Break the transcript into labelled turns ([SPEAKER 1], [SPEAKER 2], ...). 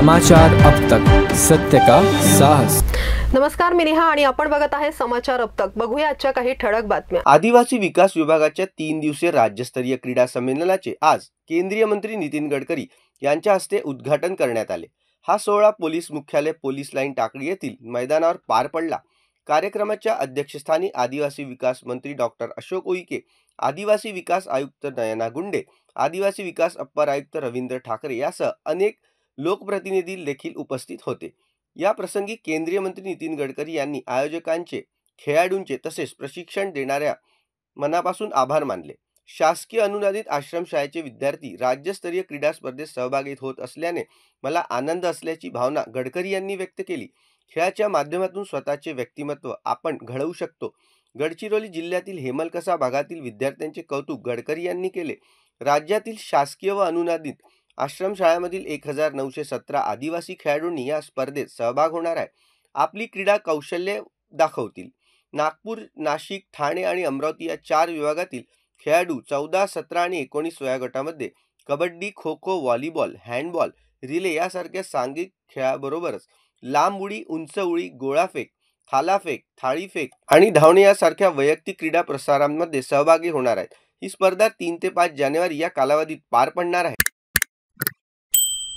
[SPEAKER 1] समाचार अब तक, सत्य का साहस।
[SPEAKER 2] नमस्कार, मी नेहा आणि आपण बघत आहे समाचार अब तक। बघूया आजच्या काही ठळक बातम्या।
[SPEAKER 3] आदिवासी विकास विभागाच्या 3 दिवसीय राज्यस्तरीय क्रीडा संमेलनाचे आज केंद्रीय मंत्री नितीन गडकरी यांच्या हस्ते उद्घाटन करण्यात आले। हा सोहळा पोलीस मुख्यालय पोलीस लाईन टाकळी येथील मैदानावर पार पडला। कार्यक्रमाच्या अध्यक्षस्थानी आदिवासी विकास मंत्री डॉक्टर अशोक उईके, आदिवासी विकास आयुक्त नयना गुंडे, आदिवासी विकास अप्पर आयुक्त रवींद्र ठाकरे यासह अनेक लोकप्रतिनिधी देखील उपस्थित होते। या प्रसंगी केंद्रीय मंत्री नितीन गडकरी यांनी आयोजकांचे, खेळाडूंचे तसेच प्रशिक्षण देणाऱ्या मनापासून आभार मानले। शासकीय अनुदानित आश्रमशाळेचे विद्यार्थी राज्यस्तरीय क्रीडा स्पर्धेत सहभागी होत असल्याने मला आनंद असल्याची भावना गडकरी यांनी व्यक्त केली। खेळाच्या माध्यमातून स्वतःचे व्यक्तिमत्व आपण घडवू शकतो। गडचिरोली जिल्ह्यातील हेमलकसा भागातील विद्यार्थ्यांचे कौतुक गडकरी यांनी केले। राज्यातील शासकीय व अनुदानित आश्रमशाळांमधील 1917 आदिवासी खेळाडूंनी या स्पर्धेत सहभाग होणार आहे। आपली क्रीडा कौशल्य दाखवतील। नागपूर, नाशिक, ठाणे आणि अमरावती या 4 विभागातील खेळाडू 14, 17 आणि 19 वयोगटामध्ये kabaddi, kho kho, volleyball, handball, relay यासारख्या सांघिक खेळाबरोबरच लांब उडी, उंच उडी, गोळाफेक, थालाफेक, थाळीफेक आणि धावणे यासारख्या वैयक्तिक क्रीडा प्रसारांमध्ये सहभागी होणार आहेत। ही स्पर्धा 3 ते 5 जानेवारी या कालावधीत पार पडणार आहे।